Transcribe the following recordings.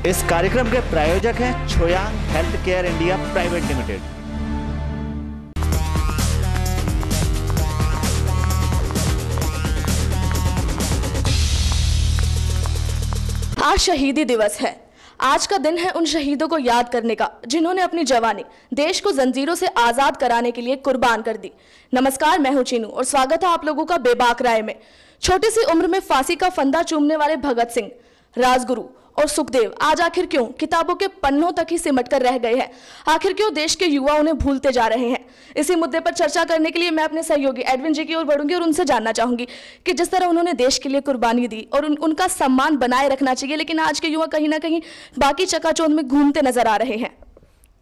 इस कार्यक्रम के प्रायोजक हैं Choyang health care India private limited. आज शहीदी दिवस है। आज का दिन है उन शहीदों को याद करने का जिन्होंने अपनी जवानी देश को जंजीरों से आजाद कराने के लिए कुर्बान कर दी। नमस्कार, मैं हूं चीनू और स्वागत है आप लोगों का बेबाक राय में। छोटी सी उम्र में फांसी का फंदा चूमने वाले भगत सिंह, राजगुरु और सुखदेव आज आखिर क्यों किताबों के पन्नों तक ही सिमट कर रह गए हैं? आखिर क्यों देश के युवा उन्हें भूलते जा रहे हैं? इसी मुद्दे पर चर्चा करने के लिए मैं अपने सहयोगी एडविन जी की ओर बढ़ूंगी और उनसे जानना चाहूंगी कि जिस तरह उन्होंने देश के लिए कुर्बानी दी और उनका सम्मान बनाए रखना चाहिए, लेकिन आज के युवा कहीं ना कहीं बाकी चकाचौंध में घूमते नजर आ रहे हैं।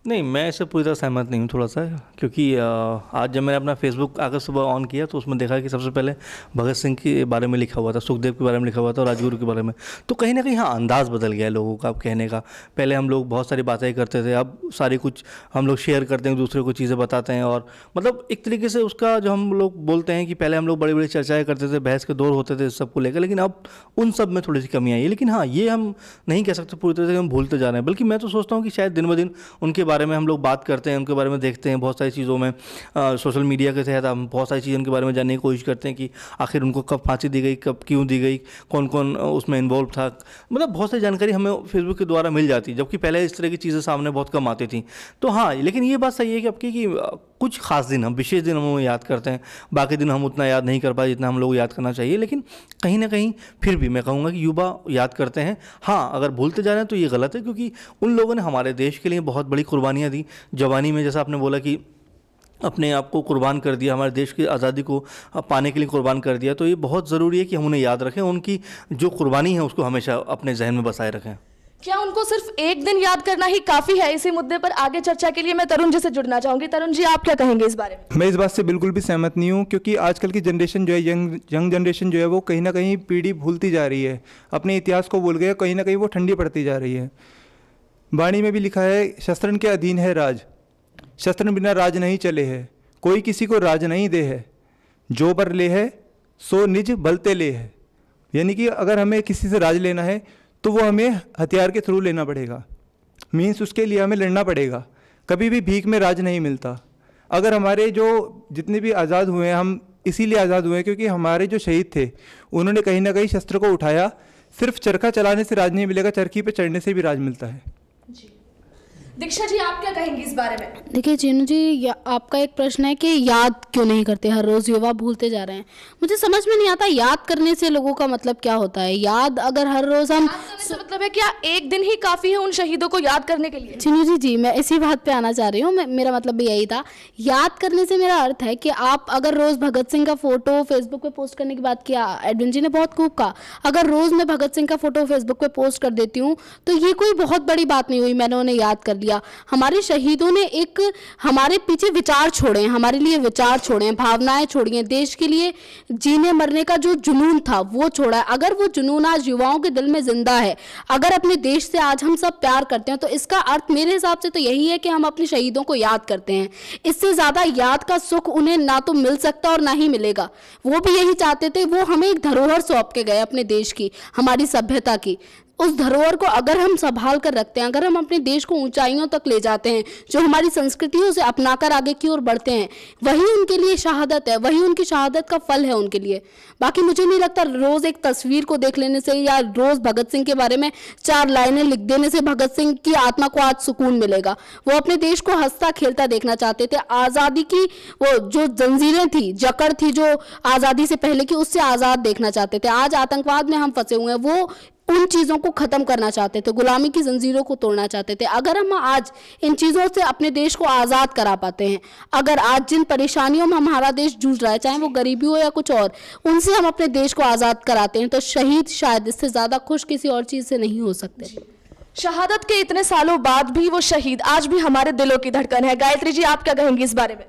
नहीं, मैं इससे पूरी तरह सहमत नहीं हूँ थोड़ा सा, क्योंकि आज जब मैंने अपना फेसबुक आकर सुबह ऑन किया तो उसमें देखा कि सबसे पहले भगत सिंह के बारे में लिखा हुआ था, सुखदेव के बारे में लिखा हुआ था और राजगुरु के बारे में। तो कहीं ना कहीं हाँ, अंदाज़ बदल गया है लोगों का अब कहने का। पहले हम लोग बहुत सारी बातें करते थे, अब सारी कुछ हम लोग शेयर करते हैं, दूसरे को चीज़ें बताते हैं और मतलब एक तरीके से उसका जो हम लोग बोलते हैं कि पहले हम लोग बड़ी बड़ी चर्चाएँ करते थे, बहस के दौर होते थे सबको लेकर, लेकिन अब उन सब में थोड़ी सी कमी आई है। लेकिन हाँ, ये हम नहीं कह सकते पूरी तरह से हम भूलते जा रहे हैं, बल्कि मैं तो सोचता हूँ कि शायद दिन ब दिन उनके बारे में हम लोग बात करते हैं, उनके बारे में देखते हैं बहुत सारी चीज़ों में। सोशल मीडिया के तहत हम बहुत सारी चीज़ें उनके बारे में जानने की कोशिश करते हैं कि आखिर उनको कब फांसी दी गई, कब क्यों दी गई, कौन कौन उसमें इन्वॉल्व था। मतलब बहुत सारी जानकारी हमें फेसबुक के द्वारा मिल जाती है, जबकि पहले इस तरह की चीज़ें सामने बहुत कम आती थी। तो हाँ, लेकिन ये बात सही है कि आपकी कि कुछ खास दिन, हम विशेष दिन हम याद करते हैं, बाकी दिन हम उतना याद नहीं कर पाए जितना हम लोग याद करना चाहिए। लेकिन कहीं ना कहीं फिर भी मैं कहूँगा कि युवा याद करते हैं। हाँ, अगर भूलते जा रहे हैं तो ये गलत है, क्योंकि उन लोगों ने हमारे देश के लिए बहुत बड़ी कुर्बानियाँ दी। जवानी में जैसा आपने बोला कि अपने आप को कुर्बान कर दिया, हमारे देश की आज़ादी को पाने के लिए कुर्बान कर दिया, तो ये बहुत ज़रूरी है कि हम उन्हें याद रखें, उनकी जो कुर्बानी है उसको हमेशा अपने जहन में बसाए रखें। क्या उनको सिर्फ एक दिन याद करना ही काफी है? इसी मुद्दे पर आगे चर्चा के लिए मैं तरुण जी से जुड़ना चाहूंगी। तरुण जी, आप क्या कहेंगे इस बारे में? मैं इस बात से बिल्कुल भी सहमत नहीं हूं, क्योंकि आजकल की जनरेशन जो है, यंग जनरेशन जो है, वो कहीं ना कहीं पीढ़ी भूलती जा रही है, अपने इतिहास को भूल गए, कहीं ना कहीं वो ठंडी पड़ती जा रही है। वाणी में भी लिखा है, शस्त्रन के अधीन है राज, शस्त्र बिना राज नहीं चले है, कोई किसी को राज नहीं दे है, जो बर ले है सो निज बलते ले है। यानी कि अगर हमें किसी से राज लेना है तो वो हमें हथियार के थ्रू लेना पड़ेगा, मीन्स उसके लिए हमें लड़ना पड़ेगा। कभी भी भीख में राज नहीं मिलता। अगर हमारे जो जितने भी आज़ाद हुए हैं, हम इसीलिए आज़ाद हुए हैं क्योंकि हमारे जो शहीद थे उन्होंने कहीं ना कहीं शस्त्र को उठाया। सिर्फ चरखा चलाने से राज नहीं मिलेगा, चरखी पे चढ़ने से भी राज मिलता है। दीक्षा जी, आप क्या कहेंगी इस बारे में? देखिए चीनू जी, आपका एक प्रश्न है कि याद क्यों नहीं करते, हर रोज़ युवा भूलते जा रहे हैं। मुझे समझ में नहीं आता याद करने से लोगों का मतलब क्या होता है। याद अगर हर रोज़ हम मतलब है क्या एक दिन ही काफ़ी है उन शहीदों को याद करने के लिए? चीनू जी, मैं इसी बात पे आना चाह रही हूँ। मेरा मतलब भी यही था। याद करने से मेरा अर्थ है कि आप अगर रोज़ भगत सिंह का फ़ोटो फेसबुक पे पोस्ट करने की बात किया, एडविन जी ने बहुत खूब कहा। अगर रोज़ मैं भगत सिंह का फ़ोटो फेसबुक पे पोस्ट कर देती हूँ तो ये कोई बहुत बड़ी बात नहीं हुई, मैंने उन्हें याद कर लिया। हमारे शहीदों ने एक हमारे पीछे विचार छोड़े हैं, हमारे लिए विचार छोड़े हैं, भावनाएं छोड़ी हैं, देश के लिए जीने मरने का जो जुनून था वो छोड़ा है। अगर वो जुनून आज युवाओं के दिल में जिंदा है, अगर अपने देश से आज हम सब प्यार करते हैं, तो इसका अर्थ मेरे हिसाब से तो यही है कि हम अपने शहीदों को याद करते हैं। इससे ज़्यादा याद का सुख उन्हें ना तो मिल सकता और ना ही मिलेगा। वो भी यही चाहते थे, वो हमें एक धरोहर सौंप के गए अपने देश की, हमारी सभ्यता की। उस धरोहर को अगर हम संभाल कर रखते हैं, अगर हम अपने देश को ऊंचाइयों तक ले जाते हैं, जो हमारी संस्कृतियों से अपनाकर आगे की ओर बढ़ते हैं, वही उनके लिए शहादत है, वही उनकी शहादत का फल है उनके लिए। बाकी मुझे नहीं लगता रोज़ एक तस्वीर को देख लेने से या रोज़ भगत सिंह के बारे में 4 लाइनें लिख देने से भगत सिंह की आत्मा को आज सुकून मिलेगा। वो अपने देश को हंसता खेलता देखना चाहते थे। आज़ादी की वो जो जंजीरें थी, जकड़ थी जो आज़ादी से पहले की, उससे आज़ाद देखना चाहते थे। आज आतंकवाद में हम फंसे हुए हैं, वो उन चीज़ों को ख़त्म करना चाहते थे, गुलामी की जंजीरों को तोड़ना चाहते थे। अगर हम आज इन चीज़ों से अपने देश को आज़ाद करा पाते हैं, अगर आज जिन परेशानियों में हमारा देश जूझ रहा है, चाहे वो गरीबी हो या कुछ और, उनसे हम अपने देश को आज़ाद कराते हैं, तो शहीद शायद इससे ज़्यादा खुश किसी और चीज़ से नहीं हो सकते। शहादत के इतने सालों बाद भी वो शहीद आज भी हमारे दिलों की धड़कन है। गायत्री जी, आप क्या कहेंगी इस बारे में?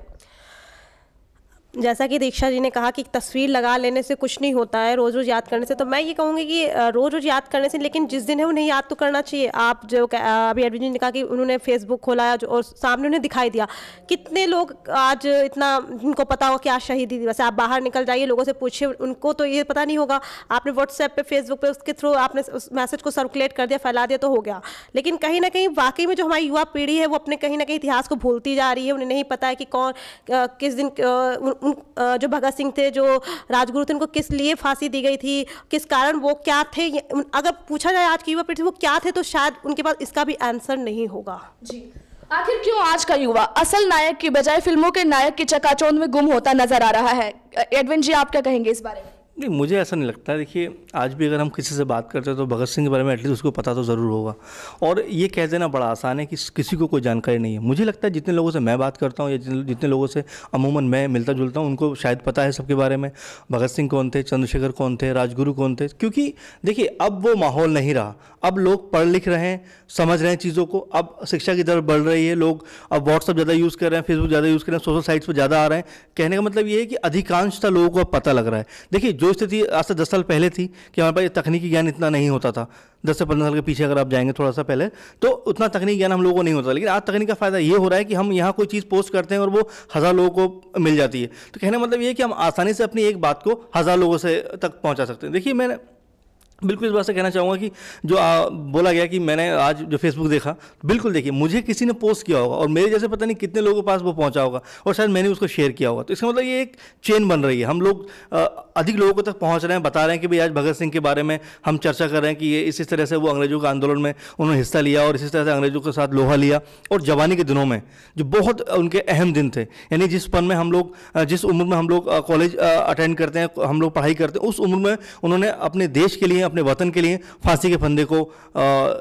जैसा कि दीक्षा जी ने कहा कि तस्वीर लगा लेने से कुछ नहीं होता है, रोज़ रोज़ याद करने से, तो मैं ये कहूँगी कि रोज़ रोज़ याद करने से, लेकिन जिस दिन है उन्हें याद तो करना चाहिए। आप जो अभी एडविन जी ने कहा कि उन्होंने फेसबुक खोला और सामने उन्हें दिखाई दिया, कितने लोग आज इतना उनको पता होगा कि आज शहीदी दिवस है। आप बाहर निकल जाइए, लोगों से पूछिए, उनको तो ये पता नहीं होगा। आपने व्हाट्सएप पे, फेसबुक पे उसके थ्रू आपने उस मैसेज को सर्कुलेट कर दिया, फैला दिया तो हो गया। लेकिन कहीं ना कहीं वाकई में जो हमारी युवा पीढ़ी है वो अपने कहीं ना कहीं इतिहास को भूलती जा रही है। उन्हें नहीं पता है कि कौन किस दिन जो भगत सिंह थे, जो राजगुरु थे, उनको किस लिए फांसी दी गई थी, किस कारण, वो क्या थे। अगर पूछा जाए आज की युवा पीढ़ी वो क्या थे, तो शायद उनके पास इसका भी आंसर नहीं होगा। जी, आखिर क्यों आज का युवा असल नायक की बजाय फिल्मों के नायक की चकाचौंध में गुम होता नजर आ रहा है? एडविन जी, आप क्या कहेंगे इस बारे में? नहीं, मुझे ऐसा नहीं लगता। देखिए, आज भी अगर हम किसी से बात करते हैं तो भगत सिंह के बारे में एटलीस्ट उसको पता तो ज़रूर होगा। और ये कह देना बड़ा आसान है कि किसी को कोई जानकारी नहीं है। मुझे लगता है जितने लोगों से मैं बात करता हूँ या जितने लोगों से अमूमन मैं मिलता जुलता हूँ, उनको शायद पता है सबके बारे में। भगत सिंह कौन थे, चंद्रशेखर कौन थे, राजगुरु कौन थे। क्योंकि देखिए, अब वो माहौल नहीं रहा। अब लोग पढ़ लिख रहे हैं, समझ रहे हैं चीज़ों को। अब शिक्षा की तरफ बढ़ रही है, लोग अब व्हाट्सअप ज़्यादा यूज़ कर रहे हैं, फेसबुक ज़्यादा यूज़ कर रहे हैं, सोशल साइट्स पर ज़्यादा आ रहे हैं। कहने का मतलब ये है कि अधिकांशतः लोगों को अब पता लग रहा है। देखिए, जो स्थिति आज से 10 साल पहले थी कि हमारे पास तकनीकी ज्ञान इतना नहीं होता था, 10 से 15 साल के पीछे अगर आप जाएंगे थोड़ा सा पहले, तो उतना तकनीकी ज्ञान हम लोगों को नहीं होता। लेकिन आज तकनीक का फ़ायदा ये हो रहा है कि हम यहाँ कोई चीज़ पोस्ट करते हैं और वो 1000 लोगों को मिल जाती है। तो कहने का मतलब ये है कि हम आसानी से अपनी एक बात को 1000 लोगों से तक पहुँचा सकते हैं। देखिए, मैंने बिल्कुल इस बात से कहना चाहूँगा कि जो बोला गया कि मैंने आज जो फेसबुक देखा, बिल्कुल देखिए, मुझे किसी ने पोस्ट किया होगा और मेरे जैसे पता नहीं कितने लोगों के पास वो पहुँचा होगा और शायद मैंने उसको शेयर किया होगा। तो इसका मतलब ये एक चेन बन रही है। हम लोग अधिक लोगों तक पहुँच रहे हैं, बता रहे हैं कि भाई आज भगत सिंह के बारे में हम चर्चा कर रहे हैं कि ये इसी तरह से वो अंग्रेजों के आंदोलन में उन्होंने हिस्सा लिया और इसी तरह से अंग्रेजों के साथ लोहा लिया। और जवानी के दिनों में जो बहुत उनके अहम दिन थे, यानी जिस पन में हम लोग, जिस उम्र में हम लोग कॉलेज अटेंड करते हैं, हम लोग पढ़ाई करते हैं, उस उम्र में उन्होंने अपने देश के लिए, अपने वतन के लिए फांसी के फंदे को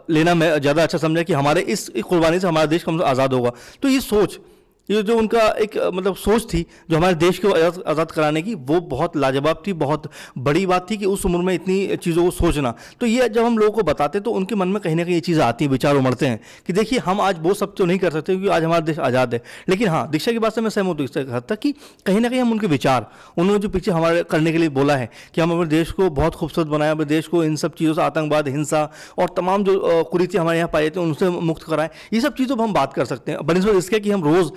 लेना मैं ज़्यादा अच्छा समझा कि हमारे इस कुर्बानी से हमारा देश कम से कम आज़ाद होगा। तो ये सोच, ये जो उनका एक मतलब सोच थी जो हमारे देश को आज़ाद कराने की, वो बहुत लाजवाब थी, बहुत बड़ी बात थी कि उस उम्र में इतनी चीज़ों को सोचना। तो ये जब हम लोगों को बताते तो उनके मन में कहीं ना कहीं ये चीज़ आती है, विचार उमड़ते हैं कि देखिए, हम आज वो सब तो नहीं कर सकते क्योंकि आज हमारा देश आज़ाद है। लेकिन हाँ, दीक्षा की बात से मैं सहमत हूँ इस हद तक कि कहीं ना कहीं हम उनके विचार, उन्होंने जो पीछे हमारे करने के लिए बोला है कि हम अपने देश को बहुत खूबसूरत बनाएं, अपने देश को इन सब चीज़ों से, आतंकवाद, हिंसा और तमाम जो कुरीतियाँ हमारे यहाँ पाई जाती हैं उनसे मुक्त कराएं, ये सब चीज़ों पर हम बात कर सकते हैं। बनिस्बत इसके कि हम रोज़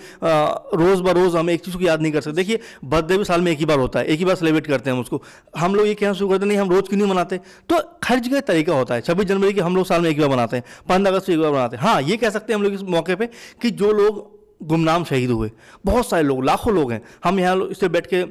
बरोज़ हम एक चीज़ को याद नहीं कर सकते। देखिए, बर्थडे भी साल में एक ही बार होता है, एक ही बार सेलिब्रेट करते हैं हम उसको। हम लोग ये कहना शुरू करते नहीं, हम रोज़ क्यों नहीं मनाते? तो हर जगह तरीका होता है। 26 जनवरी की हम लोग साल में एक बार मनाते हैं, 15 अगस्त को एक बार मनाते हैं। हाँ, ये कह सकते हैं हम लोग इस मौके पर कि जो लोग गुमनाम शहीद हुए, बहुत सारे लोग, लाखों लोग हैं। हम यहाँ इससे बैठ के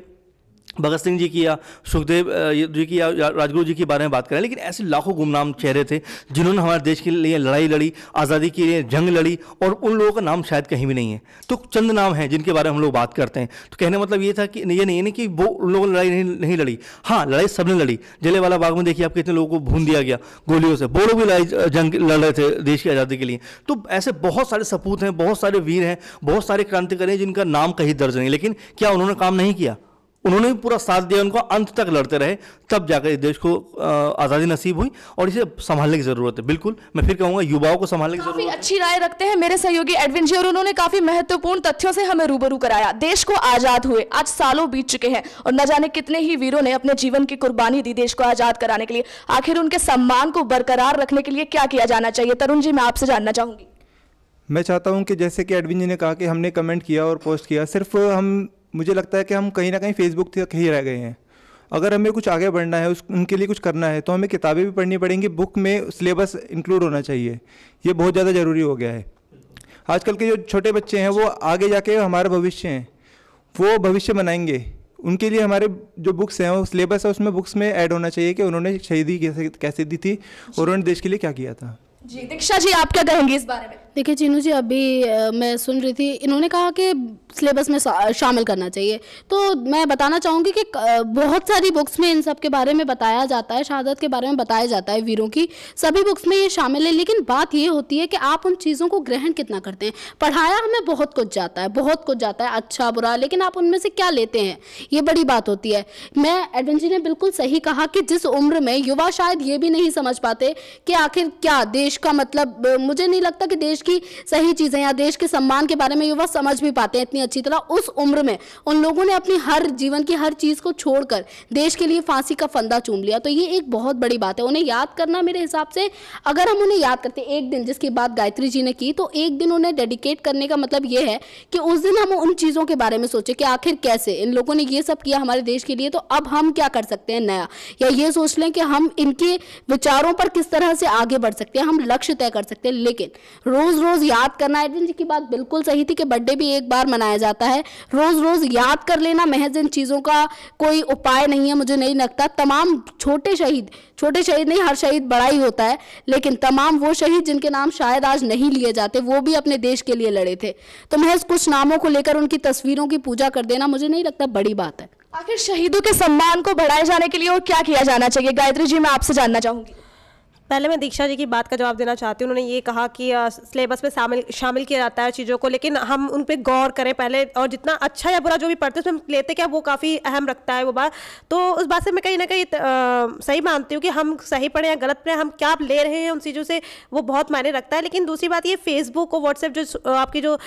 भगत सिंह जी की या सुखदेव जी की या राजगुरु जी के बारे में बात करें, लेकिन ऐसे लाखों गुमनाम चेहरे थे जिन्होंने हमारे देश के लिए लड़ाई लड़ी, आज़ादी के लिए जंग लड़ी, और उन लोगों का नाम शायद कहीं भी नहीं है। तो चंद नाम हैं जिनके बारे में हम लोग बात करते हैं। तो कहने मतलब ये था कि ये नहीं कि वो उन लोगों ने लड़ाई नहीं लड़ी। हाँ, लड़ाई सबने लड़ी। जलियांवाला बाग में देखिए आप, कितने लोगों को भून दिया गया गोलियों से। वो लोग भी लड़ाई जंग लड़ रहे थे देश की आज़ादी के लिए। तो ऐसे बहुत सारे सपूत हैं, बहुत सारे वीर हैं, बहुत सारे क्रांतिकारी हैं जिनका नाम कहीं दर्ज नहीं। लेकिन क्या उन्होंने काम नहीं किया? उन्होंने भी पूरा साथ दिया, उनको अंत तक लड़ते रहे, तब जाकर इस देश को आज़ादी नसीब हुई। और इसे संभालने की ज़रूरत है। बिल्कुल, मैं फिर कहूँगा युवाओं को संभालने की ज़रूरत है। अच्छी राय रखते हैं मेरे सहयोगी एडविन जी, और उन्होंने काफी महत्वपूर्ण तथ्यों से हमें रूबरू कराया। देश को आजाद हुए आज सालों बीत चुके हैं और न जाने कितने ही वीरों ने अपने जीवन की कुर्बानी दी देश को आजाद कराने के लिए। आखिर उनके सम्मान को बरकरार रखने के लिए क्या किया जाना चाहिए? तरुण जी, मैं आपसे जानना चाहूंगी। मैं चाहता हूं कि जैसे कि एडविन जी ने कहा कि हमने कमेंट किया और पोस्ट किया, सिर्फ मुझे लगता है कि हम कहीं ना कहीं फेसबुक तक ही रह गए हैं। अगर हमें कुछ आगे बढ़ना है, उनके लिए कुछ करना है, तो हमें किताबें भी पढ़नी पड़ेंगी, बुक में सिलेबस इंक्लूड होना चाहिए। ये बहुत ज़्यादा ज़रूरी हो गया है। आजकल के जो छोटे बच्चे हैं वो आगे जाके हमारा भविष्य हैं, वो भविष्य बनाएंगे। उनके लिए हमारे जो बुक्स हैं, वो सिलेबस है, उसमें बुक्स में ऐड होना चाहिए कि उन्होंने शहीदी कैसे दी थी और उन्होंने देश के लिए क्या किया था। जी, दीक्षा जी, आप क्या कहेंगे इस बारे में? देखिए चीनू जी, अभी मैं सुन रही थी, इन्होंने कहा कि सिलेबस में शामिल करना चाहिए। तो मैं बताना चाहूँगी कि बहुत सारी बुक्स में इन सब के बारे में बताया जाता है, शहादत के बारे में बताया जाता है, वीरों की सभी बुक्स में ये शामिल है। लेकिन बात ये होती है कि आप उन चीज़ों को ग्रहण कितना करते हैं। पढ़ाया हमें बहुत कुछ जाता है, बहुत कुछ जाता है, अच्छा बुरा, लेकिन आप उनमें से क्या लेते हैं, ये बड़ी बात होती है। मैं एडविन जी ने बिल्कुल सही कहा कि जिस उम्र में युवा शायद ये भी नहीं समझ पाते कि आखिर क्या देश देश का मतलब मुझे नहीं लगता कि देश की सही चीज़ें या देश के सम्मान के बारे में युवा समझ भी पाते हैं इतनी अच्छी तरह। उस उम्र में उन लोगों ने अपनी हर जीवन की हर चीज़ को छोड़कर देश के लिए फांसी का फंदा चूम लिया। तो ये एक बहुत बड़ी बात है। उन्हें याद करना मेरे हिसाब से, अगर हम उन्हें याद करते एक दिन, जिसकी बात गायत्री जी ने की, तो एक दिन उन्हें डेडिकेट करने का मतलब ये है कि उस दिन हम उन चीज़ों के बारे में सोचें कि आखिर कैसे इन लोगों ने ये सब किया हमारे देश के लिए, तो अब हम क्या कर सकते हैं नया, या ये सोच लें कि हम इनके विचारों पर किस तरह से आगे बढ़ सकते हैं, हम लक्ष्य तय कर सकते हैं। लेकिन रोज रोज याद करना, एडविन जी की बात बिल्कुल सही थी कि बर्थडे भी एक बार मनाया जाता है, रोज रोज याद कर लेना महज इन चीज़ों का कोई उपाय नहीं है, मुझे नहीं लगता। तमाम छोटे शहीद नहीं, हर शहीद बड़ा ही होता है, लेकिन तमाम वो शहीद जिनके नाम शायद आज नहीं लिए जाते, वो भी अपने देश के लिए लड़े थे। तो महज कुछ नामों को लेकर उनकी तस्वीरों की पूजा कर देना मुझे नहीं लगता बड़ी बात है। आखिर शहीदों के सम्मान को बढ़ाए जाने के लिए और क्या किया जाना चाहिए? गायत्री जी, मैं आपसे जानना चाहूंगी। पहले मैं दीक्षा जी की बात का जवाब देना चाहती हूँ। उन्होंने ये कहा कि सिलेबस में शामिल किया जाता है चीज़ों को, लेकिन हम उन पर गौर करें पहले, और जितना अच्छा या बुरा जो भी पढ़ते हैं उसमें लेते क्या, वो काफ़ी अहम रखता है वो बात। तो उस बात से मैं कहीं ना कहीं सही मानती हूँ कि हम सही पढ़ें या गलत पढ़ें, हम क्या ले रहे हैं उन चीज़ों से, वो बहुत मायने रखता है। लेकिन दूसरी बात ये, फेसबुक और व्हाट्सएप जो आपकी जो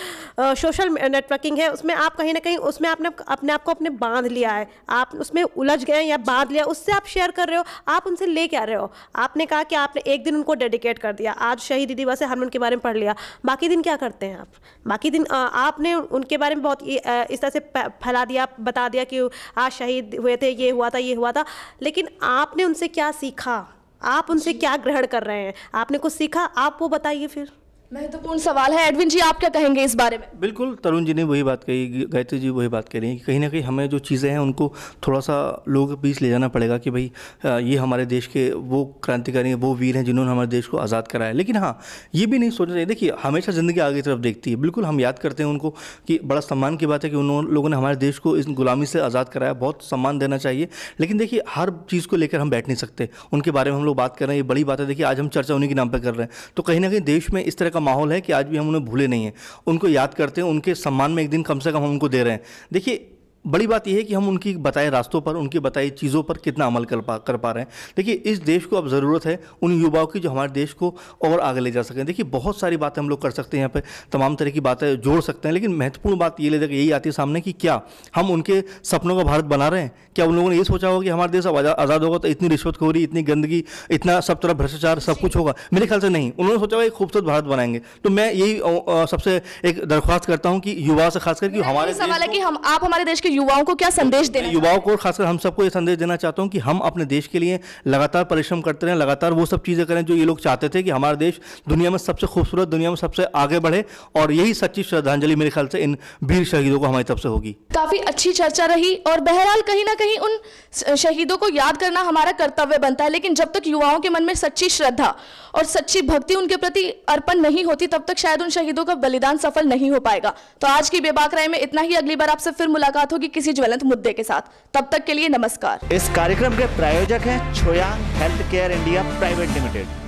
सोशल नेटवर्किंग है, उसमें आप कहीं ना कहीं उसमें आपने अपने आप को अपने बांध लिया है, आप उसमें उलझ गए या बांध लिया, उससे आप शेयर कर रहे हो, आप उनसे ले क्या रहे हो? आपने कहा कि आपने एक दिन उनको डेडिकेट कर दिया, आज शहीदी दिवस है, हमने उनके बारे में पढ़ लिया, बाकी दिन क्या करते हैं आप? बाकी दिन आपने उनके बारे में बहुत इस तरह से फैला दिया, बता दिया कि आज शहीद हुए थे, ये हुआ था, लेकिन आपने उनसे क्या सीखा? आप उनसे क्या ग्रहण कर रहे हैं? आपने कुछ सीखा? आप वो बताइए फिर। महत्वपूर्ण सवाल है। एडविन जी, आप क्या कहेंगे इस बारे में? बिल्कुल, तरुण जी ने वही बात कही, गायत्री जी वही बात कह रही हैं कि कहीं ना कहीं हमें जो चीज़ें हैं उनको थोड़ा सा लोगों के बीच ले जाना पड़ेगा कि भाई ये हमारे देश के वो क्रांतिकारी हैं, वो वीर हैं जिन्होंने हमारे देश को आज़ाद कराया। लेकिन हाँ, ये भी नहीं सोचना चाहिए, देखिए हमेशा ज़िंदगी आगे की तरफ देखती है। बिल्कुल हम याद करते हैं उनको कि बड़ा सम्मान की बात है कि उन लोगों ने हमारे देश को इस गुलामी से आज़ाद कराया, बहुत सम्मान देना चाहिए। लेकिन देखिए हर चीज़ को लेकर हम बैठ नहीं सकते, उनके बारे में हम लोग बात कर रहे हैं, ये बड़ी बात है। देखिए आज हम चर्चा उन्हीं के नाम पर कर रहे हैं, तो कहीं ना कहीं देश में इस तरह का माहौल है कि आज भी हम उन्हें भूले नहीं हैं, उनको याद करते हैं, उनके सम्मान में एक दिन कम से कम हम उनको दे रहे हैं। देखिए बड़ी बात यह है कि हम उनकी बताए रास्तों पर, उनकी बताई चीज़ों पर कितना अमल कर पा रहे हैं। देखिए इस देश को अब ज़रूरत है उन युवाओं की जो हमारे देश को और आगे ले जा सकें। देखिए बहुत सारी बातें हम लोग कर सकते हैं, यहाँ पे तमाम तरह की बातें जोड़ सकते हैं, लेकिन महत्वपूर्ण बात ये लेकर यही आती है सामने कि क्या हम उनके सपनों का भारत बना रहे हैं? क्या उन लोगों ने ये सोचा होगा कि हमारा देश अब आज़ाद होगा तो इतनी रिश्वतखोरी, इतनी गंदगी, इतना सब तरफ भ्रष्टाचार सब कुछ होगा? मेरे ख्याल से नहीं। उन्होंने सोचा होगा एक खूबसूरत भारत बनाएंगे। तो मैं यही सबसे एक दरख्वास्त करता हूँ कि युवाओं से खासकर कि हमारे सवाल है कि आप हमारे देश के युवाओं को क्या युवाओं को खासकर हम सबको ये संदेश देना चाहता हूं कि हम अपने देश के लिए लगातार परिश्रम करते रहें, लगातार वो सब चीज़ें करें जो ये लोग चाहते थे कि हमारा देश दुनिया में सबसे खूबसूरत, दुनिया में सबसे आगे बढ़े। और यही सच्ची श्रद्धांजलि मेरे ख्याल से इन वीर शहीदों को हमारी तरफ से होगी। काफ़ी अच्छी चर्चा रही और बहरहाल कहीं ना कहीं उन शहीदों को याद करना हमारा कर्तव्य बनता है, लेकिन जब तक युवाओं के मन में सच्ची श्रद्धा और सच्ची भक्ति उनके प्रति अर्पण नहीं होती, तब तक शायद उन शहीदों का बलिदान सफल नहीं हो पाएगा। तो आज की बेबाक राय में इतना ही। अगली बार आपसे फिर मुलाकात होगी किसी ज्वलंत मुद्दे के साथ। तब तक के लिए नमस्कार। इस कार्यक्रम के प्रायोजक हैं Choyang health care India private limited.